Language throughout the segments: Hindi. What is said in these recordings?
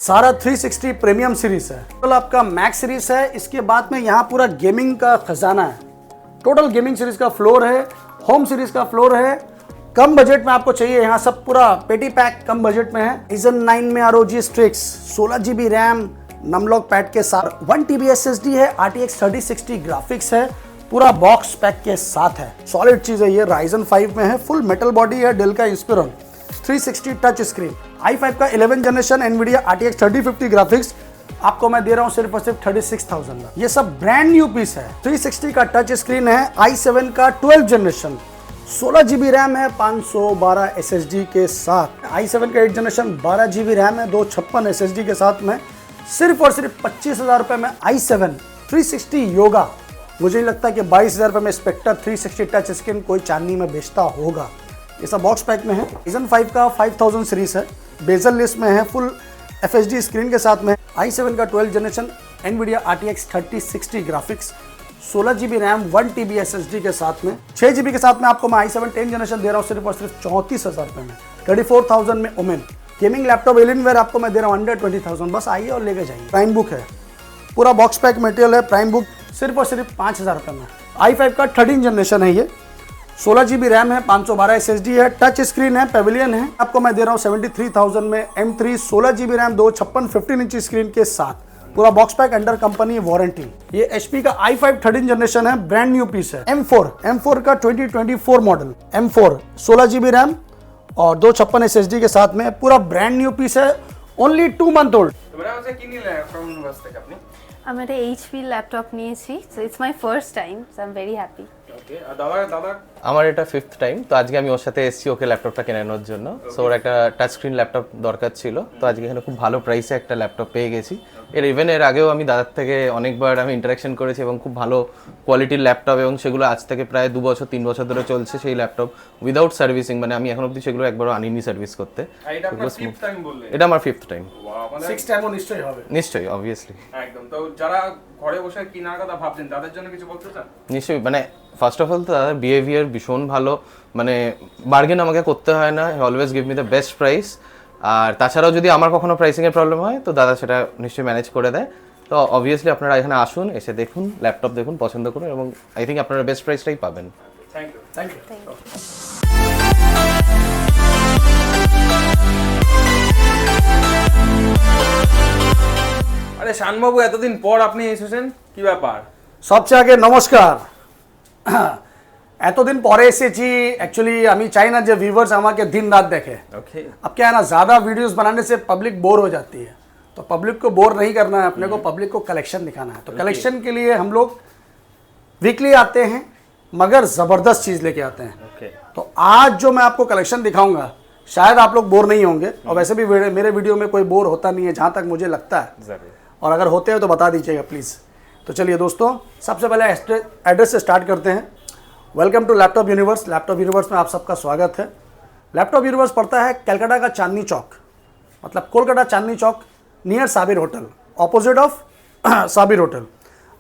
सारा 360 प्रीमियम सीरीज है। टोटल आपका मैक्स सीरीज है। इसके बाद में यहाँ पूरा गेमिंग का खजाना है। टोटल गेमिंग सीरीज का फ्लोर है, होम सीरीज का फ्लोर है। कम बजट में आपको चाहिए, यहाँ सब पूरा पेटी पैक कम बजट में है। Ryzen 9 में ROG Strix 16GB RAM num lock pad के साथ 1TB SSD है, RTX 3060 ग्राफिक्स है, पूरा बॉक्स पैक के साथ है। सॉलिड चीज है ये। Ryzen 5 में है, फुल मेटल बॉडी है, डेल का इंस्पिरन 360 टच स्क्रीन, i5 का 11 जनरेशन NVIDIA RTX 3050 ग्राफिक्स आपको मैं दे रहा हूं सिर्फ और सिर्फ 36,000 में। ये सब ब्रांड न्यू पीस है। 360 का टच स्क्रीन है, i7 का 12 जनरेशन, 16GB रैम है, 512 SSD के साथ। i7 का 8 जनरेशन 12GB रैम है, 256 SSD के साथ में सिर्फ और सिर्फ 25,000 रुपए में i7 360 योगा। मुझे नहीं लगता कि 22,000 रुपए में स्पेक्टर 360 टच स्क्रीन कोई चांदी में बेचता होगा। ये सब बॉक्स पैक में है। Ryzen 5 का 5000 सीरीज है, बेजल लिस्ट में है, फुल FHD स्क्रीन के साथ में। i7 का 12 generation NVIDIA RTX 3060 graphics, 16GB RAM 1TB SSD के साथ में, 6GB के साथ में आपको मैं i7 10 जनरेशन दे रहा हूँ सिर्फ और सिर्फ 34,000 रुपए में। 34,000 में ओमेन गेमिंग लैपटॉप एलियनवेयर आपको मैं दे रहा हूँ अंडर 20,000। बस आइए और लेके जाइए। प्राइम बुक है, पूरा बॉक्स पैक मटेरियल है। प्राइम बुक सिर्फ और सिर्फ 5,000 रुपए में। i5 का 13 जनरेशन है ये, 16GB रैम है, 512 SSD है, टच स्क्रीन है, पेविलियन है। आपको मैं दे रहा हूँ 73,000 में M3 16GB RAM 256 15 inch screen के साथ, पूरा box pack under company warranty. ये HP का i5 13 जनरेशन है, ब्रांड न्यू पीस है। M4 का 2024 मॉडल M4 16GB रैम और 256 SSD के साथ में, पूरा ब्रांड न्यू पीस है, ओनली 2 मंथ ओल्ड। আমার HP ল্যাপটপ নিয়েছি, so it's my first time, so I am very happy. Okay দাদা আমার এটা 5th টাইম, তো আজকে আমি ওর সাথে এসেছি ওকে ল্যাপটপটা কেনানোর জন্য। সো ওর একটা টাচ স্ক্রিন ল্যাপটপ দরকার ছিল, তো আজকে এখানে খুব ভালো প্রাইসে একটা ল্যাপটপ পেয়ে গেছি। এর আগেও আমি দাদার থেকে অনেকবার আমি ইন্টারাকশন করেছি এবং খুব ভালো কোয়ালিটির ল্যাপটপ, এবং সেগুলো আজ থেকে প্রায় 2 বছর 3 বছর ধরে চলছে সেই ল্যাপটপ উইদাউট সার্ভিসিং। মানে আমি এখন অবধি সেগুলো একবারও আনিনি সার্ভিস করতে। এটা আমার 5th টাইম। 6 টাইমও নিশ্চয়ই হবে। নিশ্চয়ই, অবভিয়াসলি একদম। তো যারা ঘরে বসে কেনার কথা ভাবছেন তাদের জন্য কিছু বলতে চান? নিশ্চয়ই। মানে ফার্স্ট অফ অল তো দাদার বিহেভিয়ার ভীষণ ভালো, মানে বার্গেন আমাকে করতে হয় না, always give me the best price. আর তাছাড়াও যদি আমার কখনো প্রাইসিংয়ের প্রবলেম হয় তো দাদা সেটা নিশ্চয়ই ম্যানেজ করে দেয়। তো অবভিয়াসলি আপনারা এখানে আসুন, এসে দেখুন, ল্যাপটপ দেখুন, পছন্দ করুন, এবং আই থিঙ্ক আপনারা বেস্ট প্রাইসটাই পাবেন। Thank you. আরে শানবাবু, এতদিন পর আপনি এসেছেন, কি ব্যাপার? সবচেয়ে আগে নমস্কার। এতদিন পরে এসেছি। एक्चुअली আমি চাই না যে ভিউয়ার্স আমাকে दिन रात देखे। ओके। अब क्या है ना, ज़्यादा वीडियोस बनाने से पब्लिक बोर हो जाती है, तो पब्लिक को बोर नहीं करना है अपने को, पब्लिक को कलेक्शन दिखाना है। तो कलेक्शन के लिए हम लोग वीकली आते हैं, मगर ज़बरदस्त चीज़ लेके आते हैं। ओके। तो आज जो मैं आपको कलेक्शन दिखाऊंगा, शायद आप लोग बोर नहीं होंगे, और वैसे भी मेरे वीडियो में कोई बोर होता नहीं है जहाँ तक मुझे लगता है, और अगर होते हैं तो बता दीजिएगा प्लीज़। तो चलिए दोस्तों, सबसे पहले एड्रेस से स्टार्ट करते हैं। Welcome to laptop universe. Laptop universe में आप सबका स्वागत है। लैपटॉप यूनिवर्स पड़ता है कलकत्ता का चांदनी चौक, मतलब Kolkata Chandni Chowk, near Sabir hotel, opposite of Sabir hotel.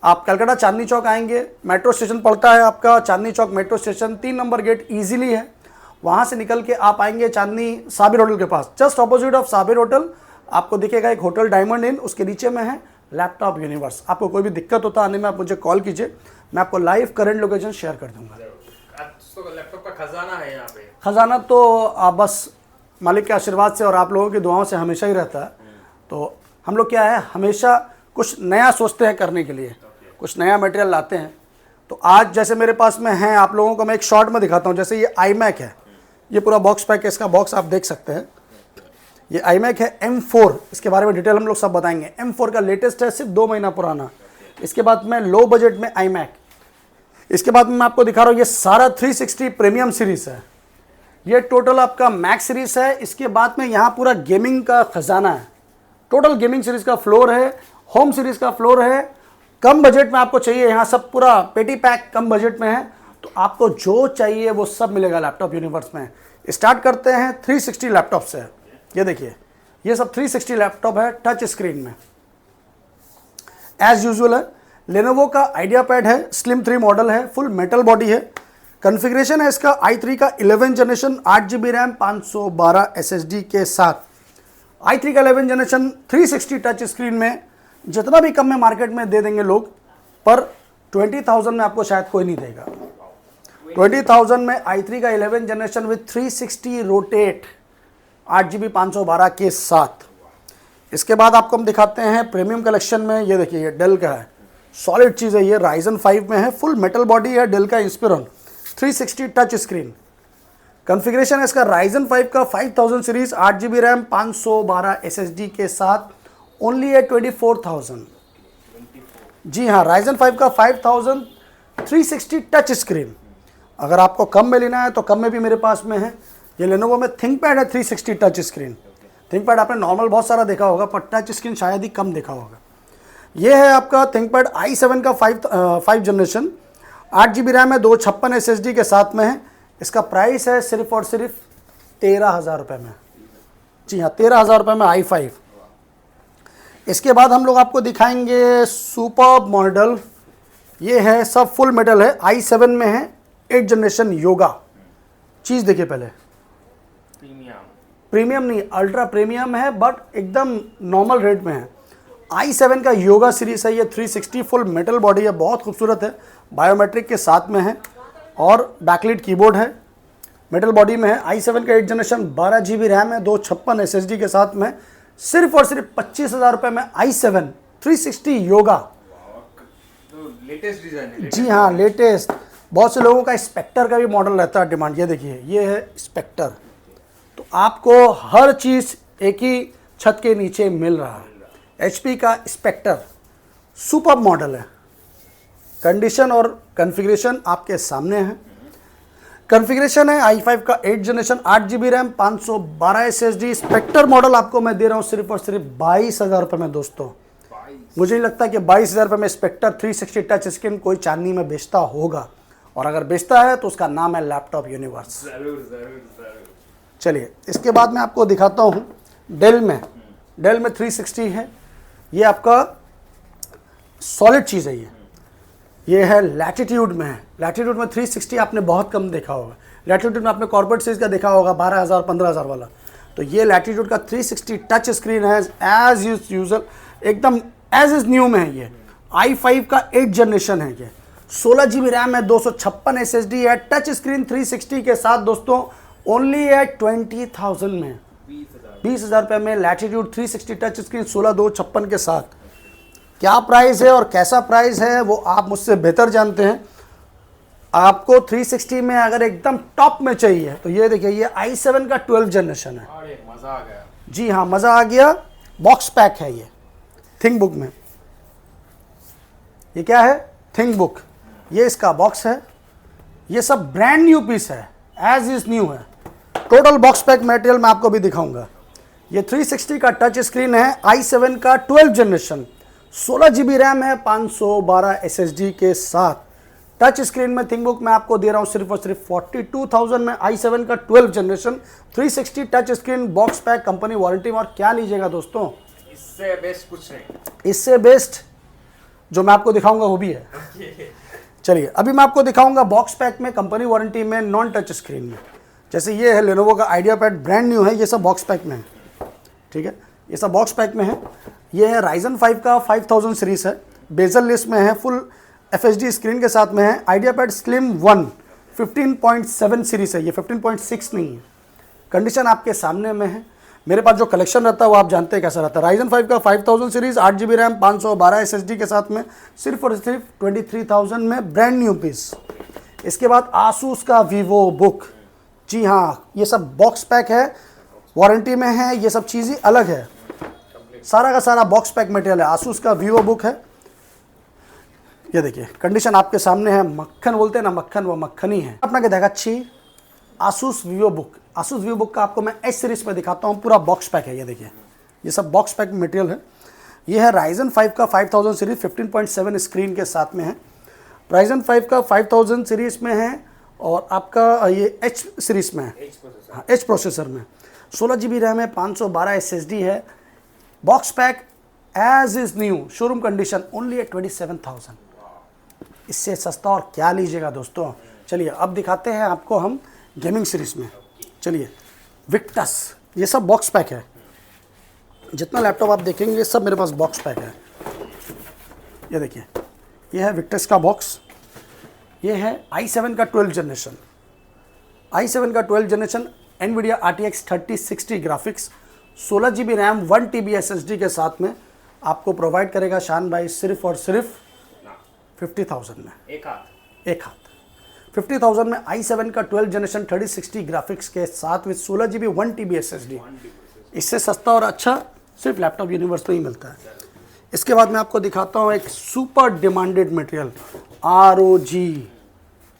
आप कलकत्ता चांदनी चौक आएंगे, मेट्रो स्टेशन पड़ता है आपका Chandni Chowk metro station, 3 number gate easily है। वहाँ से निकल के आप आएंगे चांदनी साबिर होटल के पास, just opposite of Sabir hotel आपको दिखेगा एक होटल डायमंड इन, उसके नीचे में है लैपटॉप यूनिवर्स। आपको कोई भी दिक्कत होता आने में आप मुझे कॉल कीजिए, मैं आपको लाइव करंट लोकेशन शेयर कर दूंगा। लैपटॉप का खजाना है यहाँ पे। खजाना तो आप बस मालिक के आशीर्वाद से और आप लोगों की दुआओं से हमेशा ही रहता है। तो हम लोग क्या है, हमेशा कुछ नया सोचते हैं करने के लिए, कुछ नया मटेरियल लाते हैं। तो आज जैसे मेरे पास में है, आप लोगों को मैं एक शॉर्ट में दिखाता हूँ। जैसे ये iMac है, ये पूरा बॉक्स पैक है, इसका बॉक्स आप देख सकते हैं। ये iMac है M4, इसके बारे में डिटेल हम लोग सब बताएंगे। M4 का लेटेस्ट है, सिर्फ 2 महीना पुराना। इसके बाद में लो बजट में iMac। इसके बाद में मैं आपको दिखा रहा हूँ, ये सारा 360 प्रीमियम सीरीज है। ये टोटल आपका मैक्स सीरीज है। इसके बाद में यहाँ पूरा गेमिंग का खजाना है। टोटल गेमिंग सीरीज का फ्लोर है, होम सीरीज का फ्लोर है। कम बजट में आपको चाहिए, यहाँ सब पूरा पेटी पैक कम बजट में है। तो आपको जो चाहिए वो सब मिलेगा लैपटॉप यूनिवर्स में। स्टार्ट करते हैं 360 लैपटॉप से। ये देखिए, ये सब 360 लैपटॉप है, टच स्क्रीन में एज यूजुअल है। लेनोवो का आइडिया पैड है, स्लिम 3 मॉडल है, फुल मेटल बॉडी है। कॉन्फ़िगरेशन है इसका i3 का 11 जनरेशन 8GB रैम 512 SSD के साथ। i3 का 11 जनरेशन 360 टच स्क्रीन में जितना भी कम में मार्केट में दे देंगे लोग, पर 20,000 में आपको शायद कोई नहीं देगा। 20,000 में i3 का 11 जनरेशन विथ 360 रोटेट 8GB 512 के साथ। इसके बाद आपको हम दिखाते हैं प्रीमियम कलेक्शन में, ये देखिए ये डेल का है, सॉलिड चीज़ है ये, Ryzen 5 में है, फुल मेटल बॉडी है, डेल का इंस्पिरॉन 360 टच स्क्रीन। कॉन्फ़िगरेशन है इसका Ryzen 5 का 5000 सीरीज 8GB रैम 512 SSD के साथ, ओनली है 24,000। जी हाँ, Ryzen 5 का 5000 360 टच स्क्रीन। अगर आपको कम में लेना है तो कम में भी मेरे पास में है। ये Lenovo में ThinkPad है 360 टच स्क्रीन। ThinkPad आपने नॉर्मल बहुत सारा देखा होगा, पर टच स्क्रीन शायद ही कम देखा होगा। ये है आपका ThinkPad i7 का 5 जनरेशन, 8GB रैम है, 256 SSD के साथ में है। इसका प्राइस है सिर्फ और सिर्फ 13,000 रुपये में। जी हाँ, 13,000 रुपये में i5। इसके बाद हम लोग आपको दिखाएंगे सुपर मॉडल। ये है सब फुल मेटल है, i7 में है, 8 जनरेशन योगा। चीज़ देखिए पहले, प्रीमियम नहीं, अल्ट्रा प्रीमियम है, बट एकदम नॉर्मल रेट में है। i7 का योगा सीरीज है, ये 360 फुल मेटल बॉडी है, बहुत खूबसूरत है, बायोमेट्रिक के साथ में है और बैकलिट कीबोर्ड है, मेटल बॉडी में है। i7 का 8 जनरेशन 12GB रैम है, 256 SSD के साथ में, सिर्फ और सिर्फ 25,000 रुपये में i7 360 योगा। लेटेस्ट डिजाइन है। जी हाँ, लेटेस्ट। बहुत से लोगों का स्पेक्टर का भी मॉडल रहता है डिमांड। ये देखिए, ये है स्पेक्टर। तो आपको हर चीज़ एक ही छत के नीचे मिल रहा है। HP का स्पेक्टर सुपर मॉडल है। कंडीशन और कॉन्फ़िगरेशन आपके सामने है। कॉन्फ़िगरेशन है i5 का 8 generation 8GB RAM 512 SSD। Spectre model आपको मैं दे रहा हूँ सिर्फ और सिर्फ 22,000 रुपये में दोस्तों। मुझे नहीं लगता कि 22,000 रुपये में स्पेक्टर 360 टच स्क्रीन कोई चांदनी में बेचता होगा, और अगर बेचता है तो उसका नाम है लैपटॉप यूनिवर्स। चलिए, इसके बाद मैं आपको दिखाता हूँ डेल में 360 है। ये आपका सॉलिड चीज़ है। ये है लैटिट्यूड में है। लैटिट्यूड में 360 आपने बहुत कम देखा होगा। लैटिट्यूड में आपने कॉर्पोरेट सीरीज का देखा होगा 12,000 15,000 वाला। तो ये लैटिट्यूड का 360 टच स्क्रीन है, एज यूजुअल एकदम एज इज न्यू में है। ये i5 का 8 जनरेशन है। ये 16GB रैम है, 256 SSD है, टच स्क्रीन 360 के साथ दोस्तों, ओनली है 20,000 में, 20,000 रुपये में लैटिट्यूड 360 टच स्क्रीन 16/256 के साथ। क्या प्राइस है और कैसा प्राइस है वो आप मुझसे बेहतर जानते हैं। आपको 360 में अगर एकदम टॉप में चाहिए तो ये देखिए, ये i7 का 12 जनरेशन है। अरे मजा आ गया। जी हाँ, मज़ा आ गया। बॉक्स पैक है ये थिंकबुक में। ये क्या है? थिंकबुक। ये इसका बॉक्स है। ये सब ब्रांड न्यू पीस है, एज इज न्यू है। टोटल बॉक्स पैक मटेरियल मैं आपको भी दिखाऊंगा। ये 360 का टच स्क्रीन है, i7 का 12 जनरेशन, 16GB रैम है, 512 SSD के साथ। टच स्क्रीन में थिंकबुक मैं आपको दे रहा हूँ सिर्फ और सिर्फ 42,000 में, i7 का 12 generation 360 touch screen, box pack, company warranty में। और क्या लीजिएगा दोस्तों, इससे बेस्ट कुछ नहीं। इससे बेस्ट जो मैं आपको दिखाऊंगा वो भी है। चलिए, अभी मैं आपको दिखाऊंगा बॉक्स पैक में, कंपनी वारंटी में, नॉन टच स्क्रीन में। जैसे ये है Lenovo का IdeaPad, ब्रांड न्यू है। ये सब बॉक्स पैक में है, ठीक है, ये सब बॉक्स पैक में है। ये है Ryzen 5 का 5000 सीरीज है, बेजल लिस्ट में है, फुल FHD स्क्रीन के साथ में है। IdeaPad Slim 1 15.7 सीरीज है, ये 15.6 नहीं है। कंडीशन आपके सामने में है। मेरे पास जो कलेक्शन रहता है वो आप जानते हैं कैसा रहता है। Ryzen 5 का 5000 सीरीज 8GB रैम 512 SSD के साथ में, सिर्फ और सिर्फ 23,000 में, ब्रांड न्यू पीस। इसके बाद Asus का Vivo बुक। जी हाँ, ये सब बॉक्स पैक है, वारंटी में है, ये सब चीज़ें अलग है। सारा का सारा बॉक्स पैक मटेरियल है। Asus का Vivo बुक है। ये देखिए, कंडीशन आपके सामने है। मक्खन बोलते हैं ना, मक्खन, वो मक्खन ही है। अपना क्या देखा अच्छी Asus Vivo book. Asus Vivo book का आपको मैं एच सीरीज में दिखाता हूँ, पूरा बॉक्स पैक है। ये देखिए, ये सब बॉक्स पैक मटेरियल है। ये है Ryzen 5 का 5000 सीरीज 15.7 स्क्रीन के साथ में है। Ryzen 5 का 5000 सीरीज में है, और आपका ये एच सीरीज में है, हाँ, एच प्रोसेसर में। 16GB रैम है, 512 SSD है। Box pack as is new, showroom condition, only है 27,000। इससे सस्ता और क्या लीजिएगा दोस्तों। चलिए, अब दिखाते हैं आपको हम गेमिंग सीरीज में। चलिए, विक्टस, ये सब बॉक्स पैक है। जितना लैपटॉप आप देखेंगे सब मेरे पास बॉक्स पैक है। ये देखिए, ये है विक्टर्स का बॉक्स, ये है i7 का 12 जनरेशन, i7 का 12 generation NVIDIA RTX 3060 graphics, 16 GB RAM, 1 TB SSD के साथ में आपको प्रोवाइड करेगा शान भाई सिर्फ और सिर्फ 50,000 में। एक हाथ 50,000 में i7 का 12 जनरेशन 3060 ग्राफिक्स के साथ में 16 GB 1 TB SSD। इससे सस्ता और अच्छा सिर्फ लैपटॉप यूनिवर्स में ही मिलता है। इसके बाद मैं आपको दिखाता हूँ एक सुपर डिमांडेड मटेरियल ROG,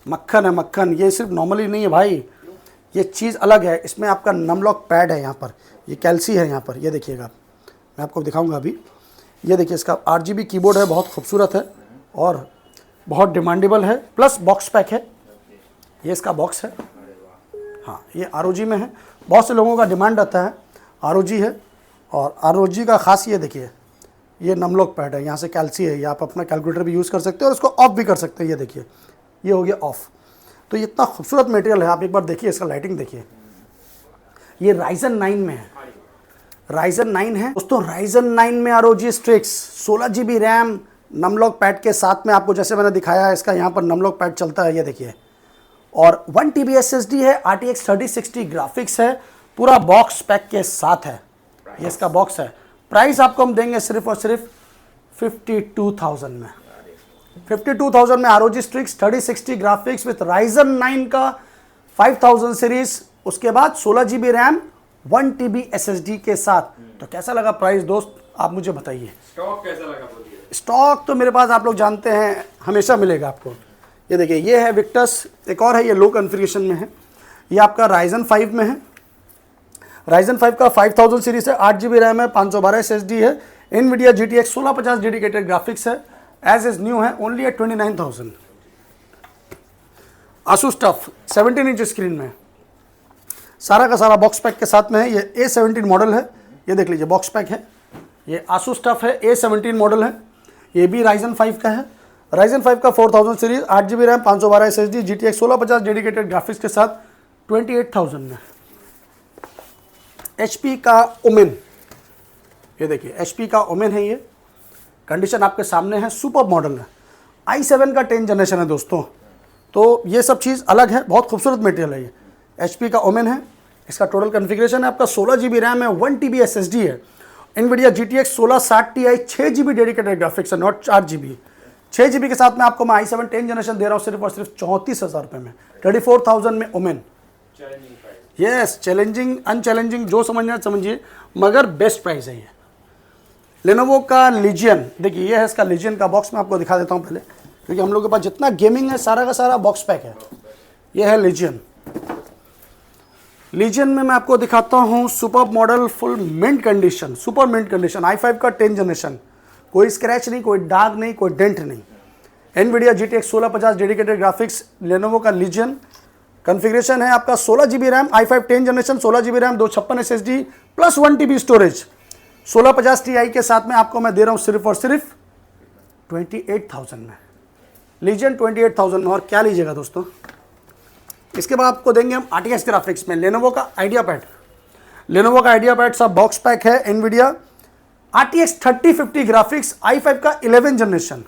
मक्खन है मक्खन। ये सिर्फ नॉर्मली नहीं है भाई, ये चीज़ अलग है। इसमें आपका नमलॉक पैड है, यहाँ पर ये कैल्सी है, यहाँ पर ये देखिएगा, मैं आपको दिखाऊंगा अभी। ये देखिए, इसका RGB कीबोर्ड है, बहुत खूबसूरत है और बहुत डिमांडेबल है, प्लस बॉक्स पैक है। ये इसका बॉक्स है, हाँ ये ROG में है। बहुत से लोगों का डिमांड आता है, ROG है। और ROG का खास ये देखिए, ये नमलॉक पैड है, यहाँ से कैल्सी है, ये आप अपना कैलकुलेटर भी यूज़ कर सकते हैं और इसको ऑफ भी कर सकते हैं। ये देखिए, ये हो गया ऑफ। तो ये इतना खूबसूरत मटेरियल है, आप एक बार देखिए इसका लाइटिंग देखिए। ये Ryzen 9 में है, Ryzen 9 है दोस्तों। Ryzen 9 में ROG Strix 16 GB RAM, num lock pad के साथ में आपको जैसे मैंने दिखाया है, इसका यहाँ पर नमलॉक पैड चलता है, ये देखिए। और 1 TB SSD है, RTX 3060 ग्राफिक्स है, पूरा बॉक्स पैक के साथ है। ये इसका बॉक्स है। प्राइस आपको हम देंगे सिर्फ और सिर्फ 52,000 में। 52,000 में ROG Strix 3060 graphics with Ryzen 9 का 5000 सीरीज, उसके बाद 16 GB रैम, 1 TB SSD के साथ। तो कैसा लगा प्राइस दोस्त, आप मुझे बताइए। स्टॉक कैसा लगा बोलिए? स्टॉक तो मेरे पास आप लोग जानते हैं हमेशा मिलेगा आपको। ये देखिए, ये है विक्टर्स, एक और है, ये लो कॉन्फ़िगरेशन में है। ये आपका Ryzen 5 में है, Ryzen 5 का 5000 सीरीज है, 8 GB रैम है, 512 SSD है, NVIDIA GTX 1650 डेडिकेटेड ग्राफिक्स है, एज इज न्यू है, only at 29,000। Asus TUF 17 inch screen में, सारा का सारा बॉक्स पैक के साथ में है। ये A17 मॉडल है, ये देख लीजिए बॉक्स पैक है। ये Asus TUF है, A17 मॉडल है, ये भी Ryzen 5 का है। Ryzen 5 का 4000 series, 8 GB RAM, 512 SSD, GTX 1650 dedicated graphics के साथ 28,000 में। HP का ओमेन, ये देखिए HP का ओमेन है, ये कंडीशन आपके सामने है, सुपर मॉडल है, i7 का 10 जनरेशन है दोस्तों। तो ये सब चीज़ अलग है, बहुत खूबसूरत मटेरियल है। ये HP का ओमेन है, इसका टोटल कॉन्फ़िगरेशन है आपका 16 GB रैम है, 1 TB SSD है, NVIDIA GTX 1660 Ti 6 GB dedicated graphics है, नॉट 4 GB। 6 GB के साथ में आपको मैं i7 10 जनरेशन दे रहा हूँ सिर्फ और सिर्फ 34,000 रुपये में, 34,000 में ओमेन। यस, चैलेंजिंग अनचैलेंजिंग जो समझना समझिए, मगर बेस्ट प्राइस है ये। लेनोवो का लीजियन, देखिए ये है इसका लीजियन का बॉक्स, मैं आपको दिखा देता हूँ पहले, क्योंकि हम लोग के पास जितना गेमिंग है सारा का सारा बॉक्स पैक है। ये है लीजियन। लीजियन में मैं आपको दिखाता हूँ super model, full mint condition, super mint condition, i5 का 10 जनरेशन, कोई स्क्रैच नहीं, कोई दाग नहीं, कोई डेंट नहीं। NVIDIA GTX 1650 dedicated graphics, Lenovo का लीजियन। कॉन्फ़िगरेशन है आपका 16 GB RAM, i5 10 generation, 16 GB RAM, 256 SSD plus 1 TB storage, 1650 Ti के साथ में आपको मैं दे रहा हूँ सिर्फ और सिर्फ 28,000 में। लीजियन 28,000 में। और क्या लीजिएगा दोस्तों, इसके बाद आपको देंगे हम RTX ग्राफिक्स में लेनोवो का आइडिया पैड। लेनोवो का आइडिया पैड सब बॉक्स पैक है, NVIDIA RTX 3050 ग्राफिक्स, i5 का 11 जनरेशन,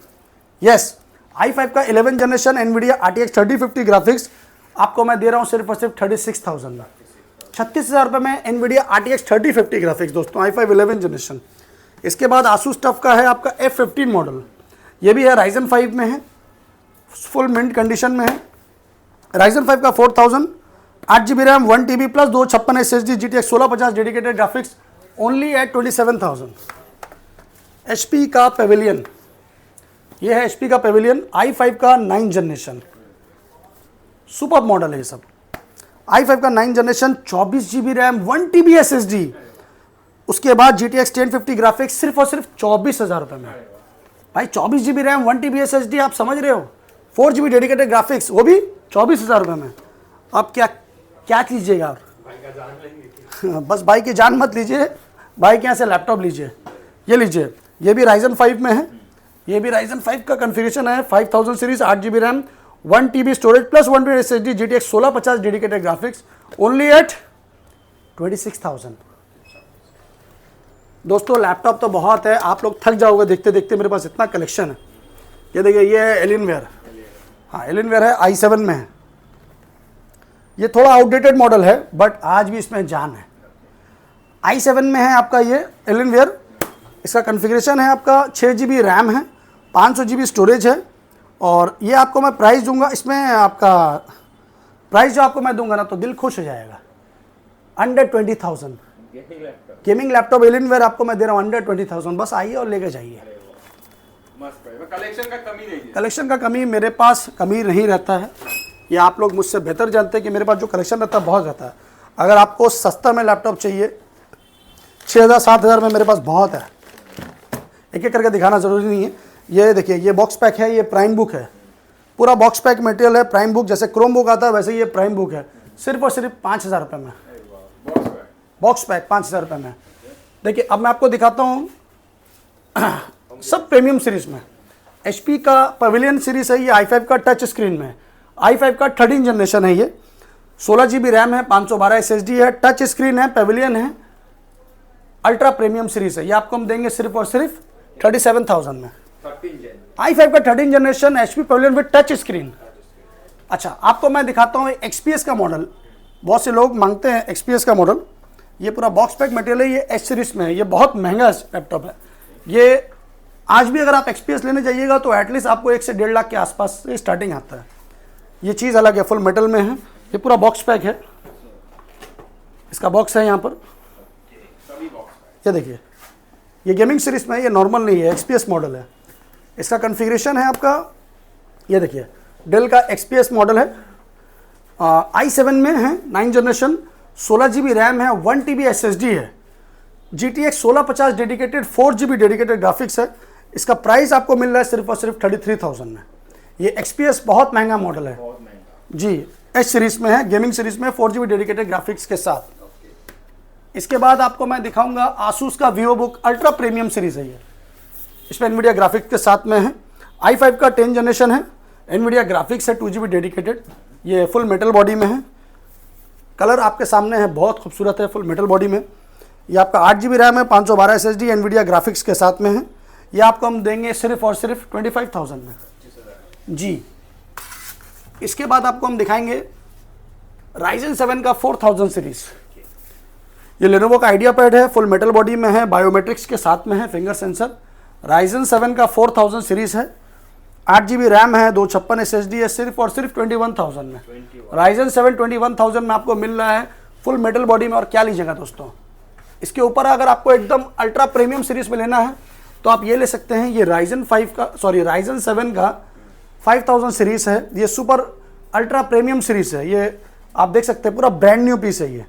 यस i5 का 11 जनरेशन, NVIDIA RTX 3050 ग्राफिक्स आपको मैं दे रहा हूँ सिर्फ और सिर्फ 36,000 में। 36,000 रुपये में NVIDIA RTX 3050 ग्राफिक्स दोस्तों, i5 11 जनरेशन। इसके बाद Asus TUF का है आपका F15 मॉडल, ये भी है Ryzen 5 में है, फुल मिंट कंडीशन में है। Ryzen 5 का 4000, 8 GB RAM, 1 TB plus 256 SSD, GTX 1650 dedicated graphics, only at 27,000। HP का पेविलियन, ये है HP का पेविलियन, i5 का 9 जनरेशन, सुपर मॉडल है ये सब। i5 का 9 generation, 24 GB RAM, 1 TB SSD, उसके बाद GTX 1050 ग्राफिक्स, सिर्फ और सिर्फ 24,000 रुपये में। भाई 24 GB रैम, 1 TB SSD, आप समझ रहे हो, 4 GB डेडिकेटेड ग्राफिक्स, वो भी 24,000 रुपये में। आप क्या क्या कीजिएगा आप? बस भाई की जान मत लीजिए, भाई के यहाँ से लैपटॉप लीजिए। ये लीजिए, ये भी Ryzen 5 में है, ये भी Ryzen 5 का कॉन्फ़िगरेशन है, 5000 series, 8 GB RAM, 1 TB storage plus 1 TB SSD, GTX 1650 dedicated graphics, only at 26,000। दोस्तों लैपटॉप तो बहुत है, आप लोग थक जाओगे देखते देखते, मेरे पास इतना कलेक्शन है। ये देखिए, ये है एलियनवेयर। हाँ, एलियनवेयर है, i7 में है। ये थोड़ा आउटडेटेड मॉडल है बट आज भी इसमें जान है। i7 में है आपका ये एलियनवेयर। इसका कॉन्फ़िगरेशन है आपका 6 GB रैम है, 500 GB स्टोरेज है। और ये आपको मैं प्राइस दूंगा, इसमें आपका प्राइस जो आपको मैं दूंगा ना तो दिल खुश हो जाएगा। अंडर 20,000 गेमिंग लैपटॉप एलियनवेयर आपको मैं दे रहा हूँ, अंडर 20,000। बस आइए और लेके जाइए। कलेक्शन का कमी नहीं है। कलेक्शन का कमी मेरे पास कमी नहीं रहता है, ये आप लोग मुझसे बेहतर जानते हैं कि मेरे पास जो कलेक्शन रहता है बहुत रहता है। अगर आपको सस्ता में लैपटॉप चाहिए 6,000-7,000 में मेरे पास बहुत है। एक एक करके दिखाना ज़रूरी नहीं है। ये देखिए, ये बॉक्स पैक है, ये प्राइम बुक है, पूरा बॉक्स पैक मटेरियल है। प्राइम बुक जैसे क्रोम बुक आता है वैसे ये प्राइम बुक है, सिर्फ और सिर्फ 5,000 रुपये में। बॉक्स पैक 5,000 रुपये में। देखिए अब मैं आपको दिखाता हूँ सब प्रीमियम सीरीज में। HP का पवेलियन सीरीज है, ये i5 का टच स्क्रीन में है। i5 का 13 जनरेशन है। ये 16 GB रैम है, 512 SSD है, टच स्क्रीन है, पवेलियन है, अल्ट्रा प्रीमियम सीरीज है। ये आपको हम देंगे सिर्फ और सिर्फ 37,000 में। i5 का 13 generation HP pavilion with touch screen. अच्छा, आपको मैं दिखाता हूँ XPS का मॉडल। बहुत से लोग मांगते हैं XPS का मॉडल। ये पूरा बॉक्स पैक मटेरियल है, ये H सीरीज में है। ये बहुत महंगा लैपटॉप है। ये आज भी अगर आप XPS लेने जाइएगा तो एटलीस्ट आपको 1 से 1.5 लाख के आसपास से स्टार्टिंग आता है। ये चीज़ अलग है, फुल मेटल में है। ये पूरा बॉक्स पैक है, इसका बॉक्स है यहाँ पर। ये देखिए, ये गेमिंग सीरीज में है, ये नॉर्मल नहीं है, XPS मॉडल है। इसका कॉन्फ़िगरेशन है आपका, ये देखिए डेल का XPS मॉडल है, i7 में है, 9 जनरेशन, 16 GB रैम है, 1 TB SSD है, GTX 1650 dedicated, 4 GB dedicated graphics है। इसका प्राइस आपको मिल रहा है सिर्फ और सिर्फ 33,000 में। ये XPS बहुत महंगा मॉडल है जी, H सीरीज में है, गेमिंग सीरीज में, 4 GB डेडिकेटेड ग्राफिक्स के साथ। इसके बाद आपको मैं दिखाऊंगा आसूस का VivoBook अल्ट्रा प्रीमियम सीरीज है। ये इसमें NVIDIA ग्राफिक्स के साथ में है। i5 का 10 जनरेशन है, NVIDIA ग्राफिक्स है, 2 GB डेडिकेटेड। ये फुल मेटल बॉडी में है, कलर आपके सामने है, बहुत खूबसूरत है, फुल मेटल बॉडी में। ये आपका 8 GB रैम है, 512 SSD, NVIDIA ग्राफिक्स के साथ में है। ये आपको हम देंगे सिर्फ और सिर्फ 25,000 में जी। इसके बाद आपको हम दिखाएंगे Ryzen 7 का 4000 सीरीज। ये Lenovo का आइडिया पैड है, फुल मेटल बॉडी में है, बायोमेट्रिक्स के साथ में है, फिंगर सेंसर। Ryzen 7 का 4000 सीरीज है, 8 GB रैम है, 256 SSD है, सिर्फ और सिर्फ 21,000 में। Ryzen 7 21,000 में आपको मिल रहा है, फुल मेटल बॉडी में। और क्या लीजिएगा दोस्तों, इसके ऊपर अगर आपको एकदम अल्ट्रा प्रीमियम सीरीज में लेना है तो आप ये ले सकते हैं। ये Ryzen 7 का 5000 सीरीज है, ये सुपर अल्ट्रा प्रीमियम सीरीज है। ये आप देख सकते हैं, पूरा ब्रांड न्यू पीस है। ये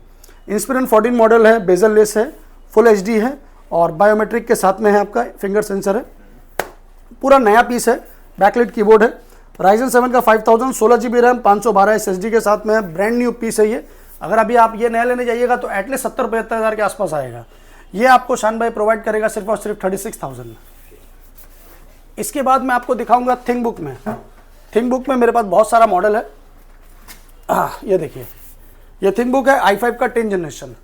इंस्पिरन 14 मॉडल है, बेजल लेस है, फुल HD है और बायोमेट्रिक के साथ में है, आपका फिंगर सेंसर है, पूरा नया पीस है। बैकलाइट कीबोर्ड है। Ryzen 7 का 5000, 16 GB रैम, 512 SSD के साथ में है, ब्रांड न्यू पीस है ये। अगर अभी आप ये नया लेने जाइएगा तो एटलीस्ट 70-75 हज़ार के आसपास आएगा। ये आपको शान भाई प्रोवाइड करेगा सिर्फ और सिर्फ 36,000 में। इसके बाद मैं आपको दिखाऊंगा थिंकबुक में। थिंकबुक में मेरे पास बहुत सारा मॉडल है। ये देखिए, ये थिंकबुक है, i5 का 10 जनरेशन।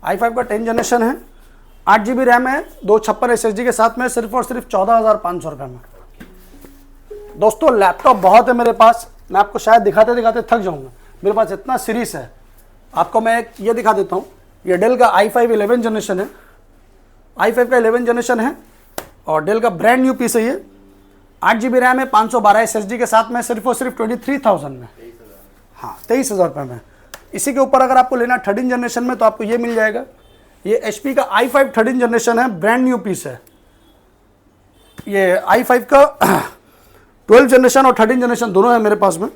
i5 का 10 जनरेशन है, 8 GB रैम है, 256 SSD के साथ में, सिर्फ और सिर्फ 14,500 रुपये में। दोस्तों लैपटॉप बहुत है मेरे पास, मैं आपको शायद दिखाते दिखाते थक जाऊंगा, मेरे पास इतना सीरीज है। आपको मैं एक ये दिखा देता हूँ, ये डेल का i5 11 जनरेशन है, i5 का 11 जनरेशन है और डेल का ब्रांड न्यू पीस है। ये 8 GB रैम है, 512 SSD के साथ में, सिर्फ और सिर्फ 23,000 में। हाँ, 23,000 रुपये में। इसी के ऊपर अगर आपको लेना 13 जनरेशन में तो आपको ये मिल जाएगा। ये HP का i5 13 जनरेशन है, ब्रांड न्यू पीस है। ये i5 का 12 जनरेशन और 13 जनरेशन दोनों है मेरे पास में।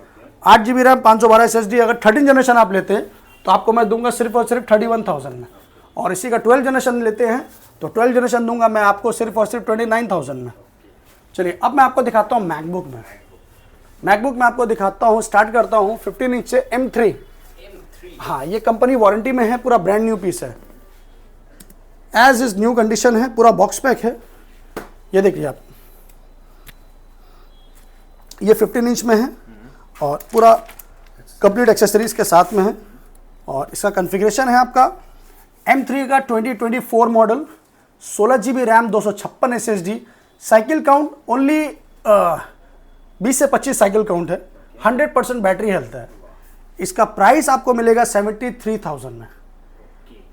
8 GB रैम, 512 SSD। अगर 13 जनरेशन आप लेते हैं तो आपको मैं दूंगा सिर्फ और सिर्फ 31,000 में। और इसी का 12 जनरेशन लेते हैं तो 12 जनरेशन दूंगा मैं आपको सिर्फ और सिर्फ 29,000 में। चलिए अब मैं आपको दिखाता हूँ मैकबुक में। मैकबुक में आपको दिखाता हूँ, स्टार्ट करता हूँ 15 इंच से M3। हाँ, ये कंपनी वारंटी में है, पूरा ब्रांड न्यू पीस है, एज इज न्यू कंडीशन है, पूरा बॉक्स पैक है। ये देखिए आप, ये 15 इंच में है और पूरा कंप्लीट एक्सेसरीज के साथ में है। और इसका कॉन्फ़िगरेशन है आपका M3 का 2024 model, 16 GB RAM, 256 SSD, cycle count only 20 से 25 साइकिल काउंट है, 100% बैटरी हेल्थ है। इसका प्राइस आपको मिलेगा 73,000 में।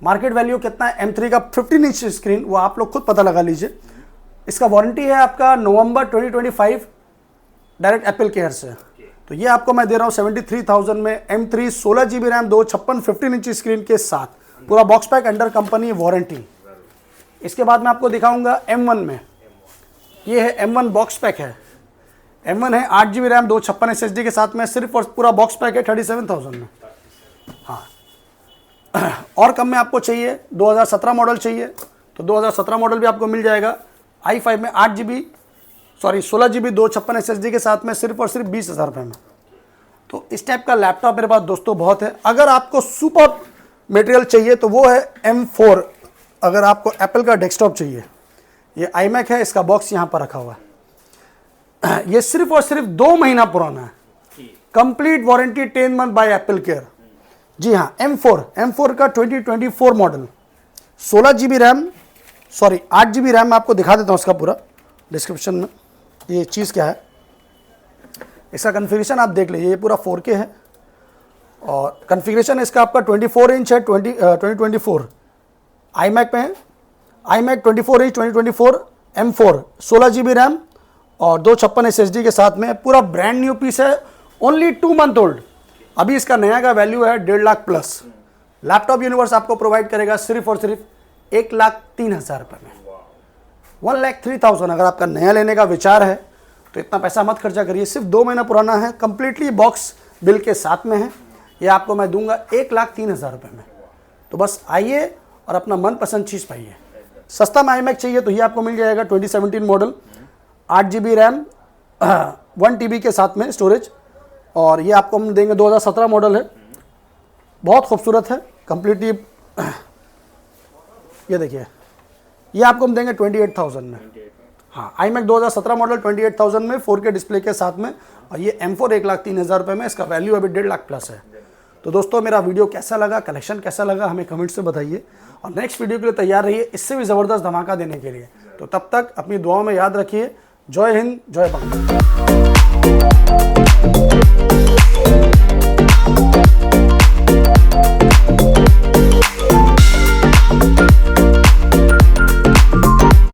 मार्केट वैल्यू कितना है M3 का 15 इंच स्क्रीन, वो आप लोग खुद पता लगा लीजिए। इसका वारंटी है आपका नवंबर 2025 डायरेक्ट एप्पल केयर से। तो ये आपको मैं दे रहा हूँ 73,000 में M3 16 GB RAM, 256 15 inch screen के साथ, पूरा box pack under company warranty. इसके बाद मैं आपको दिखाऊंगा M1 में, ये है M1 बॉक्स पैक है। M1 है 8 GB रैम, 256 SSD के साथ में, सिर्फ और पूरा बॉक्स पैक है 37,000 में। हाँ, और कम में आपको चाहिए 2017 मॉडल चाहिए तो 2017 मॉडल भी आपको मिल जाएगा i5 में 16 GB 256 SSD के साथ में, सिर्फ और सिर्फ 20,000 रुपये में। तो इस टाइप का लैपटॉप मेरे पास दोस्तों बहुत है। अगर आपको सुपर मटेरियल चाहिए तो वो है M4। अगर आपको एप्पल का डेस्कटॉप चाहिए, ये iMac है, इसका बॉक्स यहाँ पर रखा हुआ है। ये सिर्फ और सिर्फ 2 महीना पुराना है, complete warranty 10 month by Apple care. जी हाँ, M4 का 2024 model, 16 GB RAM, 8 GB RAM. मैं आपको दिखा देता हूँ इसका पूरा डिस्क्रिप्शन में ये चीज़ क्या है। इसका कन्फिगरेशन आप देख लीजिए, ये पूरा 4K है और कन्फिगरेशन इसका आपका 24 इंच है, 2024 iMac में है। iMac 24 inch 2024 M4 16 GB RAM और 256 SSD के साथ में, पूरा ब्रांड न्यू पीस है, ओनली 2 मंथ ओल्ड। अभी इसका नया का वैल्यू है 1.5 लाख प्लस। लैपटॉप यूनिवर्स आपको प्रोवाइड करेगा सिर्फ और सिर्फ 1,03,000 रुपये में, 1,03,000। अगर आपका नया लेने का विचार है तो इतना पैसा मत खर्चा करिए, सिर्फ 2 महीना पुराना है, कंप्लीटली बॉक्स बिल के साथ में है। ये आपको मैं दूंगा 1,03,000 रुपये में। तो बस आइए और अपना मनपसंद चीज़ पाइए। सस्ता में iMac चाहिए तो ये आपको मिल जाएगा 2017 मॉडल, 8 GB रैम, 1 TB के साथ में स्टोरेज, और ये आपको हम देंगे 2017 मॉडल है, बहुत खूबसूरत है कंप्लीटली। ये देखिए, ये आपको हम देंगे 28,000 में। हाँ, iMac 2017 मॉडल 28,000 में, 4K डिस्प्ले के साथ में, और ये M4 1,03,000 रुपये में। इसका वैल्यू अभी 1.5 लाख प्लस है। तो दोस्तों, मेरा वीडियो कैसा लगा, कलेक्शन कैसा लगा, हमें कमेंट से बताइए, और नेक्स्ट वीडियो के लिए तैयार रहिए इससे भी ज़बरदस्त धमाका देने के लिए। तो तब तक अपनी दुआओं में याद रखिए। जय हिंद, जय बंगाल।